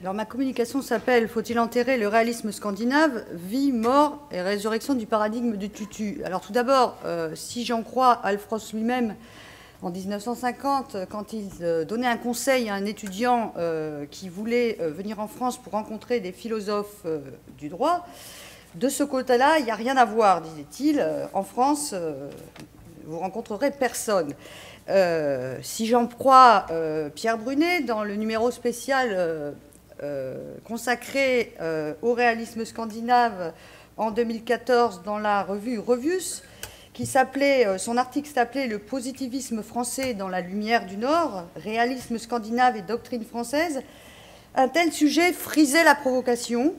Alors ma communication s'appelle « Faut-il enterrer le réalisme scandinave? Vie, mort et résurrection du paradigme du tutu ». Alors tout d'abord, si j'en crois Alfros lui-même, en 1950, quand il donnait un conseil à un étudiant qui voulait venir en France pour rencontrer des philosophes du droit, de ce côté-là, il n'y a rien à voir, disait-il. En France, vous rencontrerez personne. Si j'en crois Pierre Brunet, dans le numéro spécial consacré au réalisme scandinave en 2014 dans la revue Revius, son article s'appelait « Le positivisme français dans la lumière du Nord, réalisme scandinave et doctrine française », un tel sujet frisait la provocation.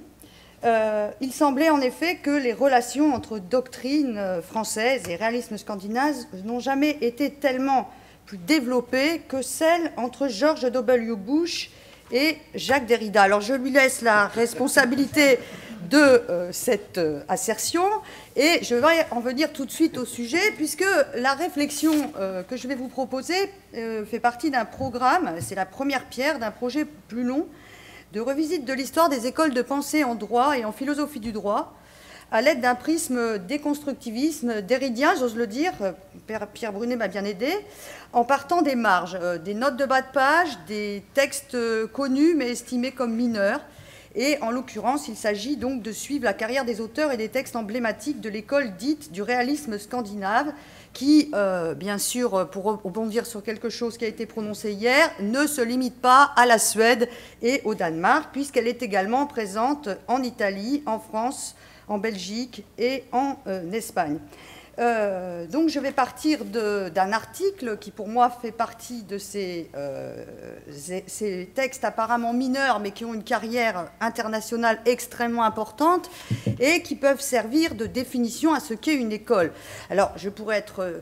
Il semblait en effet que les relations entre doctrine française et réalisme scandinave n'ont jamais été tellement plus développées que celles entre George W. Bush et Jacques Derrida. Alors je lui laisse la responsabilité de cette assertion et je vais en venir tout de suite au sujet, puisque la réflexion que je vais vous proposer fait partie d'un programme, c'est la première pierre d'un projet plus long de revisite de l'histoire des écoles de pensée en droit et en philosophie du droit, à l'aide d'un prisme déconstructivisme derridien, j'ose le dire, Pierre Brunet m'a bien aidé, en partant des marges, des notes de bas de page, des textes connus mais estimés comme mineurs. Et en l'occurrence, il s'agit donc de suivre la carrière des auteurs et des textes emblématiques de l'école dite du réalisme scandinave, qui, bien sûr, pour rebondir sur quelque chose qui a été prononcé hier, ne se limite pas à la Suède et au Danemark, puisqu'elle est également présente en Italie, en France, en Belgique et en Espagne. Donc je vais partir d'un article qui pour moi fait partie de ces textes apparemment mineurs mais qui ont une carrière internationale extrêmement importante et qui peuvent servir de définition à ce qu'est une école. Alors je pourrais être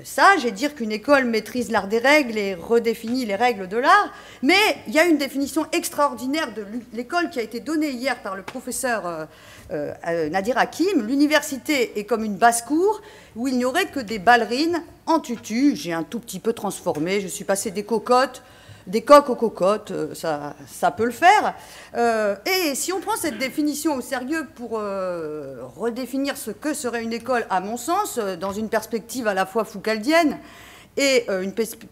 sage et dire qu'une école maîtrise l'art des règles et redéfinit les règles de l'art, mais il y a une définition extraordinaire de l'école qui a été donnée hier par le professeur Nadir Hakim. L'université est comme une basse-cour où il n'y aurait que des ballerines en tutu. J'ai un tout petit peu transformé, je suis passée des coques aux cocottes, ça peut le faire. Et si on prend cette définition au sérieux pour redéfinir ce que serait une école, à mon sens, dans une perspective à la fois foucaldienne et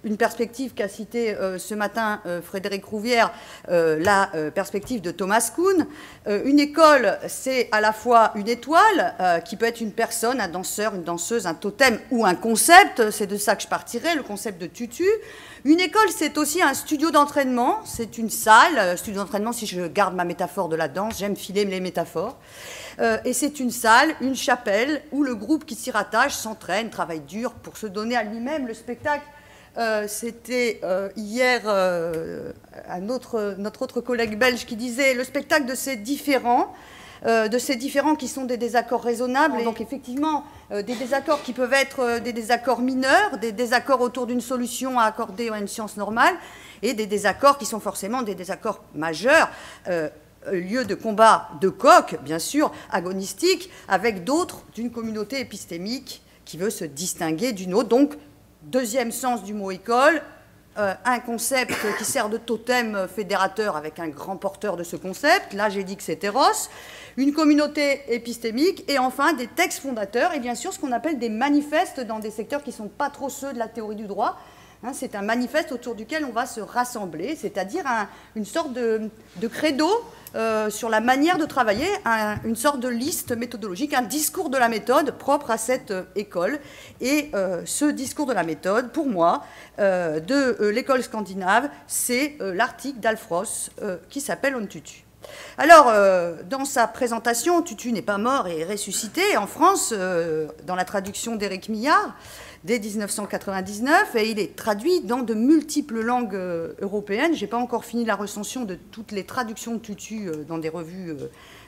une perspective qu'a citée ce matin Frédéric Rouvière, la perspective de Thomas Kuhn. Une école, c'est à la fois une étoile, qui peut être une personne, un danseur, une danseuse, un totem ou un concept, c'est de ça que je partirai, le concept de tutu. Une école, c'est aussi un studio d'entraînement, c'est une salle, studio d'entraînement, si je garde ma métaphore de la danse, j'aime filer les métaphores. Et c'est une salle, une chapelle, où le groupe qui s'y rattache s'entraîne, travaille dur pour se donner à lui-même. Le spectacle, c'était hier notre autre collègue belge qui disait le spectacle de ces différents qui sont des désaccords raisonnables. Et donc effectivement, des désaccords qui peuvent être des désaccords mineurs, des désaccords autour d'une solution à accorder à une science normale, et des désaccords qui sont forcément des désaccords majeurs, lieu de combat de coq, bien sûr, agonistique, avec d'autres d'une communauté épistémique qui veut se distinguer d'une autre. Donc, deuxième sens du mot école, un concept qui sert de totem fédérateur avec un grand porteur de ce concept. Là, j'ai dit que c'était Ross. Une communauté épistémique et enfin des textes fondateurs et bien sûr ce qu'on appelle des manifestes dans des secteurs qui ne sont pas trop ceux de la théorie du droit. C'est un manifeste autour duquel on va se rassembler, c'est-à-dire une sorte de credo sur la manière de travailler, une sorte de liste méthodologique, un discours de la méthode propre à cette école. Et ce discours de la méthode, pour moi, de l'école scandinave, c'est l'article d'Alfros qui s'appelle On Tutu. Alors, dans sa présentation, Tutu n'est pas mort et est ressuscité en France, dans la traduction d'Éric Millard, dès 1999, et il est traduit dans de multiples langues européennes. Je n'ai pas encore fini la recension de toutes les traductions de Tutu dans des revues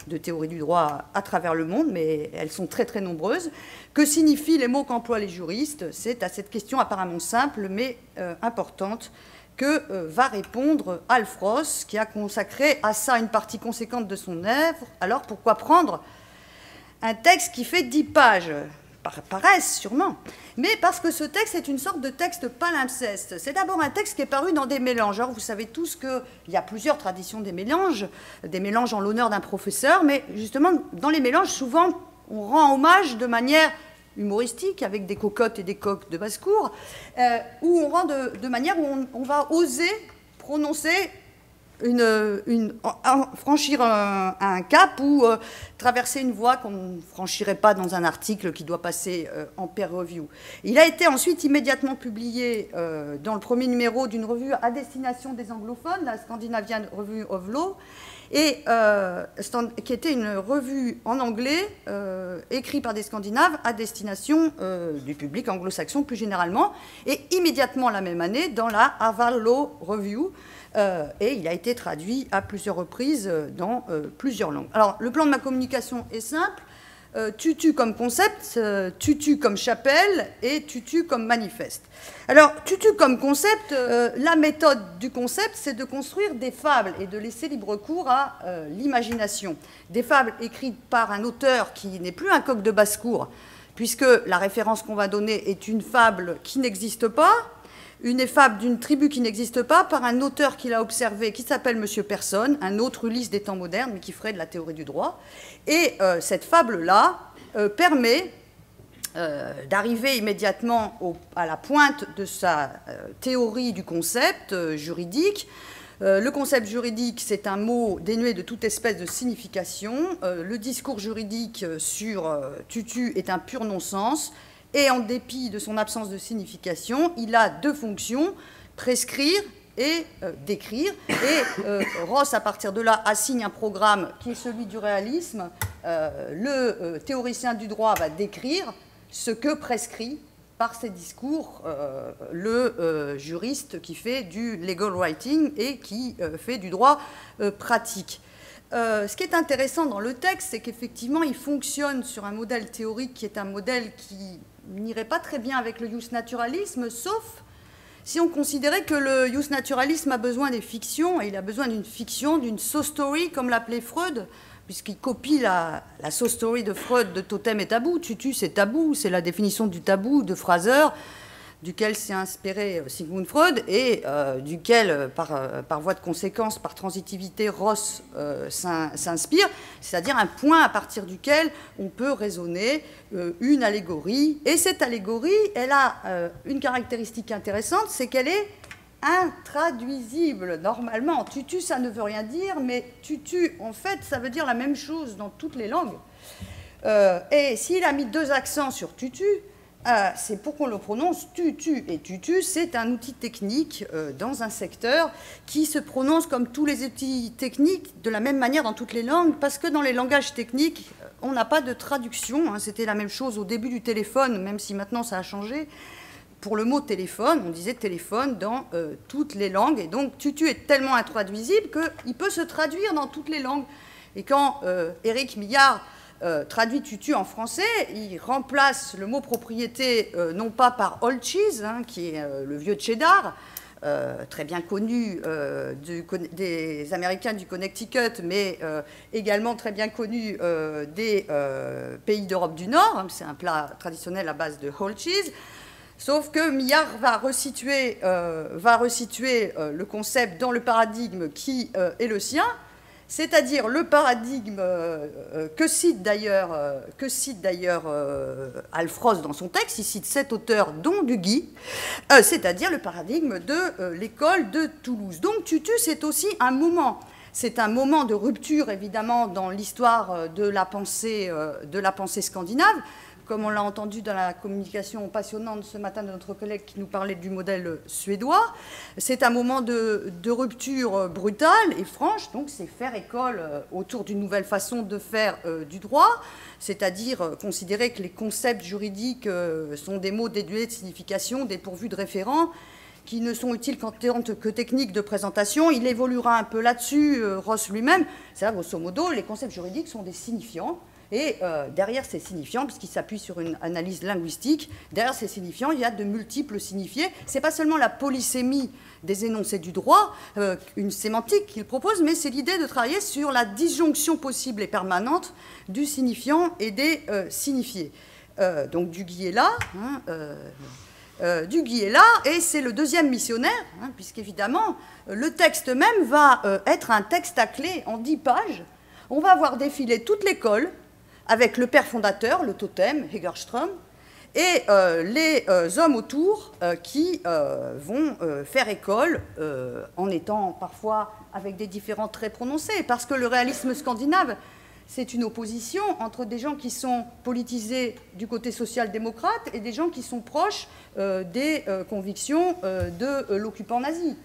de théorie du droit à travers le monde, mais elles sont très très nombreuses. Que signifient les mots qu'emploient les juristes? C'est à cette question apparemment simple, mais importante, que va répondre Alfros, qui a consacré à ça une partie conséquente de son œuvre. Alors pourquoi prendre un texte qui fait 10 pages par paresse sûrement, mais parce que ce texte est une sorte de texte palimpseste. C'est d'abord un texte qui est paru dans des mélanges. Alors vous savez tous qu'il y a plusieurs traditions des mélanges en l'honneur d'un professeur, mais justement dans les mélanges, souvent on rend hommage de manière humoristique, avec des cocottes et des coqs de basse-cour, où on rend de manière où on va oser prononcer franchir un cap ou traverser une voie qu'on ne franchirait pas dans un article qui doit passer en peer review. Il a été ensuite immédiatement publié dans le premier numéro d'une revue à destination des anglophones, la Scandinavian Review of Law, et qui était une revue en anglais écrite par des Scandinaves à destination du public anglo-saxon plus généralement, et immédiatement la même année dans la Harvard Law Review, et il a été traduit à plusieurs reprises dans plusieurs langues. Alors, le plan de ma communication est simple. Tutu comme concept, tutu comme chapelle et tutu comme manifeste. Alors, tutu comme concept, la méthode du concept, c'est de construire des fables et de laisser libre cours à l'imagination. Des fables écrites par un auteur qui n'est plus un coq de basse-cour, puisque la référence qu'on va donner est une fable qui n'existe pas, une fable d'une tribu qui n'existe pas, par un auteur qui l'a observé, qui s'appelle Monsieur Personne, un autre Ulysse des temps modernes, mais qui ferait de la théorie du droit. Et cette fable-là permet d'arriver immédiatement à la pointe de sa théorie du concept juridique. Le concept juridique, c'est un mot dénué de toute espèce de signification. Le discours juridique sur tutu est un pur non-sens. Et en dépit de son absence de signification, il a deux fonctions, prescrire et décrire. Et Ross, à partir de là, assigne un programme qui est celui du réalisme. Le théoricien du droit va décrire ce que prescrit par ses discours le juriste qui fait du legal writing et qui fait du droit pratique. Ce qui est intéressant dans le texte, c'est qu'effectivement, il fonctionne sur un modèle théorique qui est un modèle qui n'irait pas très bien avec le jus naturalisme, sauf si on considérait que le jus naturalisme a besoin des fictions, et il a besoin d'une fiction, d'une so story, comme l'appelait Freud, puisqu'il copie la so story de Freud de Totem et Tabou. Tutu, c'est tabou, c'est la définition du tabou de Fraser, duquel s'est inspiré Sigmund Freud et duquel, par voie de conséquence, par transitivité, Ross s'inspire, c'est-à-dire un point à partir duquel on peut raisonner une allégorie. Et cette allégorie, elle a une caractéristique intéressante, c'est qu'elle est intraduisible normalement. Tutu, ça ne veut rien dire, mais tutu, en fait, ça veut dire la même chose dans toutes les langues. Et s'il a mis deux accents sur tutu, c'est pour qu'on le prononce tutu. Et tutu, c'est un outil technique dans un secteur qui se prononce comme tous les outils techniques de la même manière dans toutes les langues, parce que dans les langages techniques, on n'a pas de traduction. C'était la même chose au début du téléphone, même si maintenant ça a changé. Pour le mot téléphone, on disait téléphone dans toutes les langues. Et donc, tutu est tellement intraduisible qu'il peut se traduire dans toutes les langues. Et quand Éric Millard traduit tutu en français, il remplace le mot propriété non pas par old cheese, qui est le vieux cheddar, très bien connu des Américains du Connecticut, mais également très bien connu des pays d'Europe du Nord. C'est un plat traditionnel à base de old cheese. Sauf que Millard va resituer le concept dans le paradigme qui est le sien, c'est-à-dire le paradigme que cite d'ailleurs Alfros dans son texte. Il cite 7 auteurs, dont Duguy, c'est-à-dire le paradigme de l'école de Toulouse. Donc tutu, c'est aussi un moment. C'est un moment de rupture, évidemment, dans l'histoire de la pensée scandinave. Comme on l'a entendu dans la communication passionnante ce matin de notre collègue qui nous parlait du modèle suédois. C'est un moment de rupture brutale et franche, donc c'est faire école autour d'une nouvelle façon de faire du droit, c'est-à-dire considérer que les concepts juridiques sont des mots dénués de signification, dépourvus de référents, qui ne sont utiles qu'en tant que techniques de présentation. Il évoluera un peu là-dessus, Ross lui-même. C'est là, grosso modo, les concepts juridiques sont des signifiants. Et derrière ces signifiants, puisqu'il s'appuie sur une analyse linguistique, derrière ces signifiants, il y a de multiples signifiés. Ce n'est pas seulement la polysémie des énoncés du droit, une sémantique qu'il propose, mais c'est l'idée de travailler sur la disjonction possible et permanente du signifiant et des signifiés. Donc Duguy est là, Duguy est là, et c'est le deuxième missionnaire, puisqu'évidemment, le texte même va être un texte à clé en 10 pages. On va voir défiler toute l'école, avec le père fondateur, le totem, Hegerström, et les hommes autour qui vont faire école, en étant parfois avec des différends très prononcés, parce que le réalisme scandinave, c'est une opposition entre des gens qui sont politisés du côté social-démocrate et des gens qui sont proches des convictions de l'occupant nazi.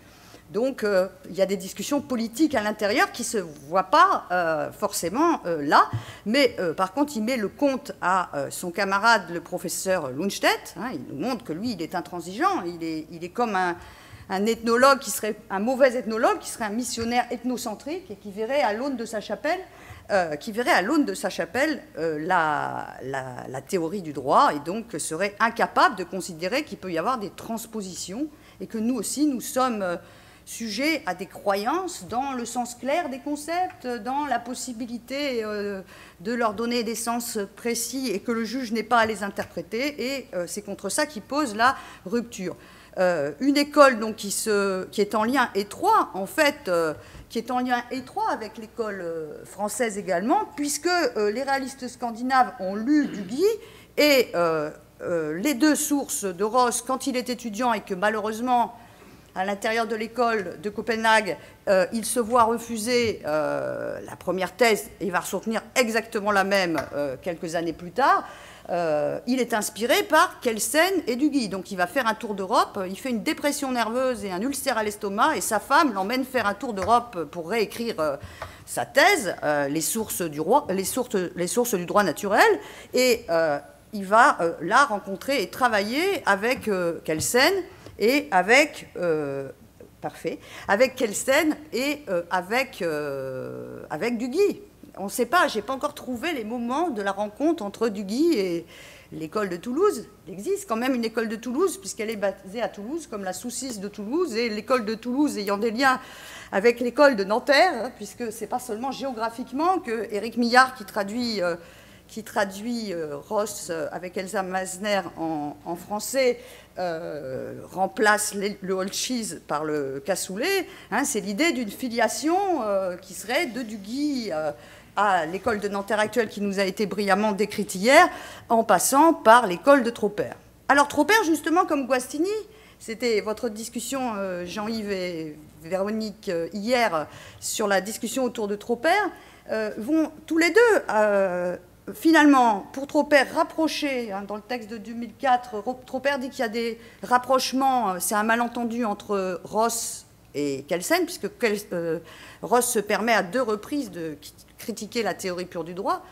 Donc, il y a des discussions politiques à l'intérieur qui ne se voient pas forcément là. Mais, par contre, il met le compte à son camarade, le professeur Lundstedt. Il nous montre que lui, il est intransigeant. Il est comme un ethnologue qui serait un mauvais ethnologue, qui serait un missionnaire ethnocentrique et qui verrait à l'aune de sa chapelle, la théorie du droit, et donc serait incapable de considérer qu'il peut y avoir des transpositions et que nous aussi, nous sommes sujets à des croyances dans le sens clair des concepts, dans la possibilité de leur donner des sens précis et que le juge n'ait pas à les interpréter, et c'est contre ça qu'il pose la rupture. Une école donc, qui est en lien étroit, en fait, qui est en lien étroit avec l'école française également, puisque les réalistes scandinaves ont lu Duguy, et les deux sources de Ross, quand il est étudiant et que malheureusement, à l'intérieur de l'école de Copenhague, il se voit refuser la première thèse, et il va soutenir exactement la même quelques années plus tard. Il est inspiré par Kelsen et Duguy. Donc il va faire un tour d'Europe, il fait une dépression nerveuse et un ulcère à l'estomac, et sa femme l'emmène faire un tour d'Europe pour réécrire sa thèse, les sources du droit naturel, et il va là rencontrer et travailler avec Kelsen et avec Kelsen et avec Duguy. On ne sait pas, je n'ai pas encore trouvé les moments de la rencontre entre Duguy et l'école de Toulouse. Il existe quand même une école de Toulouse, puisqu'elle est basée à Toulouse, comme la Soucis de Toulouse, et l'école de Toulouse ayant des liens avec l'école de Nanterre, puisque ce n'est pas seulement géographiquement que Éric Millard, qui traduit Ross avec Elsa Masner en français, remplace le old cheese par le cassoulet. C'est l'idée d'une filiation qui serait de Duguy à l'école de Nanterre actuelle, qui nous a été brillamment décrite hier, en passant par l'école de Tropper. Alors Tropper, justement, comme Guastini, c'était votre discussion, Jean-Yves et Véronique, hier, sur la discussion autour de Tropper, vont tous les deux... finalement, pour Tropper, rapprocher, dans le texte de 2004, Tropper dit qu'il y a des rapprochements, c'est un malentendu entre Ross et Kelsen, puisque Ross se permet à 2 reprises de critiquer la théorie pure du droit.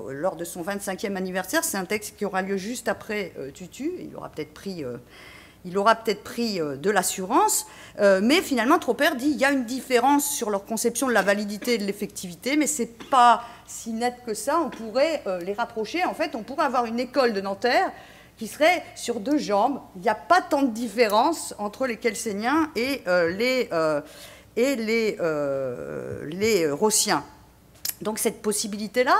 Lors de son 25e anniversaire, c'est un texte qui aura lieu juste après Tutu, il aura peut-être pris de l'assurance, mais finalement, Tropper dit qu'il y a une différence sur leur conception de la validité et de l'effectivité, mais ce n'est pas si net que ça, on pourrait les rapprocher. En fait, on pourrait avoir une école de Nanterre qui serait sur 2 jambes. Il n'y a pas tant de différence entre les Kelseniens et les Rossiens. Donc cette possibilité-là,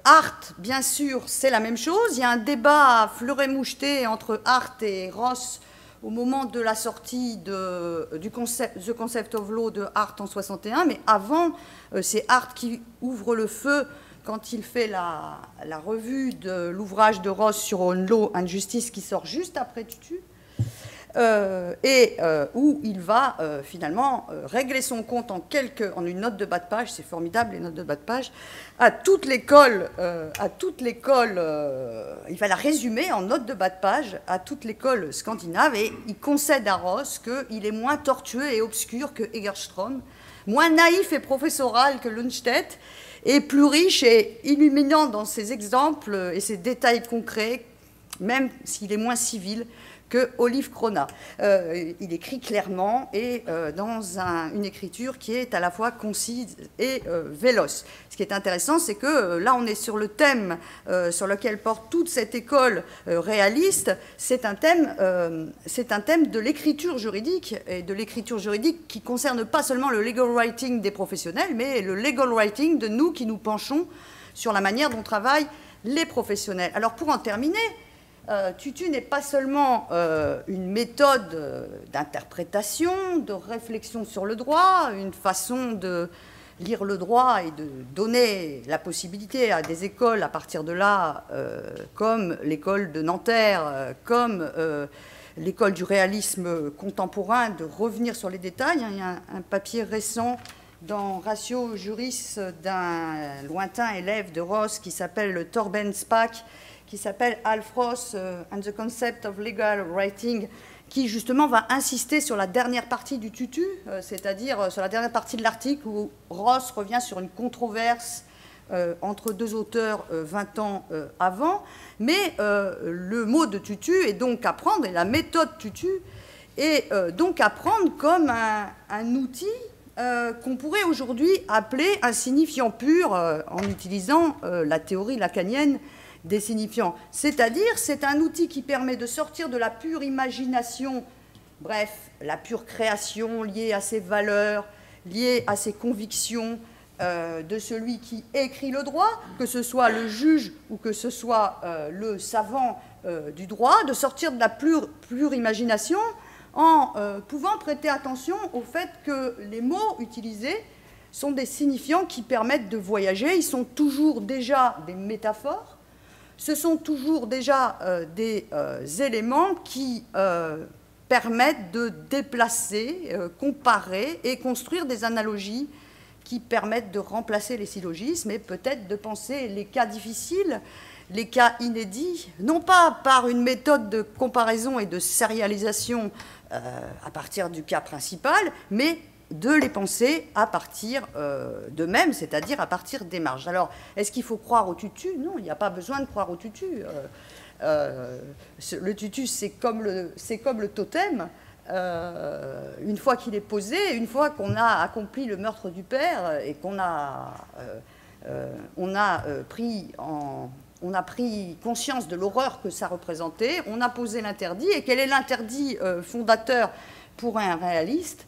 Hart, bien sûr, c'est la même chose. Il y a un débat fleuret-moucheté entre Hart et Ross au moment de la sortie du The Concept of Law de Hart en 61, mais avant, c'est Hart qui ouvre le feu quand il fait la revue de l'ouvrage de Ross sur Own Law and Justice, qui sort juste après Tutu, où il va finalement régler son compte en une note de bas de page, c'est formidable les notes de bas de page, à toute l'école, il va la résumer en note de bas de page à toute l'école scandinave, et il concède à Ross qu'il est moins tortueux et obscur que Hegerström, moins naïf et professoral que Lundstedt, et plus riche et illuminant dans ses exemples et ses détails concrets, même s'il est moins civil que Olive Crona. Il écrit clairement et dans une écriture qui est à la fois concise et véloce. Ce qui est intéressant, c'est que là, on est sur le thème sur lequel porte toute cette école réaliste. C'est un thème de l'écriture juridique, et de l'écriture juridique qui ne concerne pas seulement le legal writing des professionnels, mais le legal writing de nous qui nous penchons sur la manière dont travaille les professionnels. Alors pour en terminer, tutu n'est pas seulement une méthode d'interprétation, de réflexion sur le droit, une façon de lire le droit et de donner la possibilité à des écoles à partir de là, comme l'école de Nanterre, comme l'école du réalisme contemporain, de revenir sur les détails. Il y a un papier récent dans Ratio Juris d'un lointain élève de Ross qui s'appelle Torben Spaak, qui s'appelle Alf Ross and the Concept of Legal Writing, qui justement va insister sur la dernière partie du tutu, c'est-à-dire sur la dernière partie de l'article où Ross revient sur une controverse entre deux auteurs 20 ans avant. Mais le mot de tutu est donc à prendre, et la méthode tutu est donc à prendre comme un outil qu'on pourrait aujourd'hui appeler un signifiant pur en utilisant la théorie lacanienne des signifiants. C'est-à-dire, c'est un outil qui permet de sortir de la pure imagination, bref, la pure création liée à ses valeurs, liée à ses convictions de celui qui écrit le droit, que ce soit le juge ou que ce soit le savant du droit, de sortir de la pure imagination en pouvant prêter attention au fait que les mots utilisés sont des signifiants qui permettent de voyager. Ils sont toujours déjà des métaphores. Ce sont toujours déjà des éléments qui permettent de déplacer, comparer et construire des analogies qui permettent de remplacer les syllogismes et peut-être de penser les cas difficiles, les cas inédits, non pas par une méthode de comparaison et de sérialisation à partir du cas principal, mais de les penser à partir d'eux-mêmes, c'est-à-dire à partir des marges. Alors, est-ce qu'il faut croire au tutu? Non, il n'y a pas besoin de croire au tutu. Le tutu, c'est comme le totem. Une fois qu'il est posé, une fois qu'on a accompli le meurtre du père et qu'on a, on a pris conscience de l'horreur que ça représentait, on a posé l'interdit. Et quel est l'interdit fondateur pour un réaliste?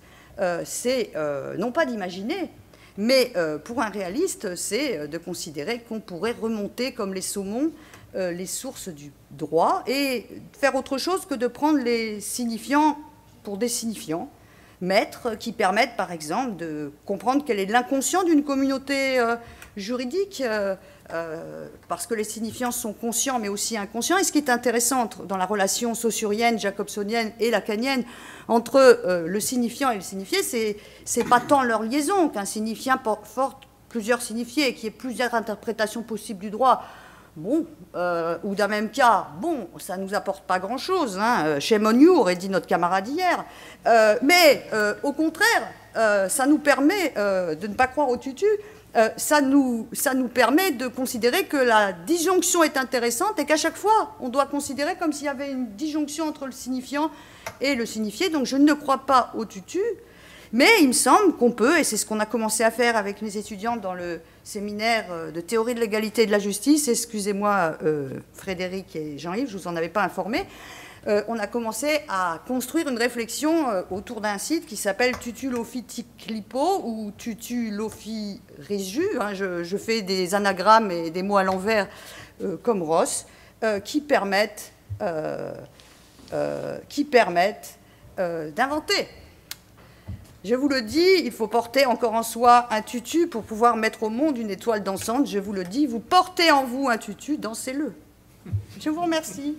C'est non pas d'imaginer, mais pour un réaliste, c'est de considérer qu'on pourrait remonter comme les saumons les sources du droit et faire autre chose que de prendre les signifiants pour des signifiants, maîtres, qui permettent par exemple de comprendre quel est l'inconscient d'une communauté juridique, parce que les signifiants sont conscients mais aussi inconscients. Et ce qui est intéressant dans la relation saussurienne, jacobsonienne et lacanienne entre le signifiant et le signifié, c'est pas tant leur liaison qu'un signifiant porte plusieurs signifiés et qu'il y ait plusieurs interprétations possibles du droit. Bon, ou d'un même cas, bon, ça ne nous apporte pas grand-chose, hein, shame on you, aurait dit notre camarade hier, mais au contraire, ça nous permet de ne pas croire au tutu, ça nous permet de considérer que la disjonction est intéressante et qu'à chaque fois, on doit considérer comme s'il y avait une disjonction entre le signifiant et le signifié. Donc je ne crois pas au tutu, mais il me semble qu'on peut, et c'est ce qu'on a commencé à faire avec mes étudiants dans le séminaire de théorie de l'égalité et de la justice, excusez-moi Frédéric et Jean-Yves, je ne vous en avais pas informé, on a commencé à construire une réflexion autour d'un site qui s'appelle Tutu-Lofi-Tiklipo ou Tutu-Lofi-Réju, hein, je fais des anagrammes et des mots à l'envers comme Ross, qui permettent d'inventer. Je vous le dis, il faut porter encore en soi un tutu pour pouvoir mettre au monde une étoile dansante. Je vous le dis, vous portez en vous un tutu, dansez-le. Je vous remercie.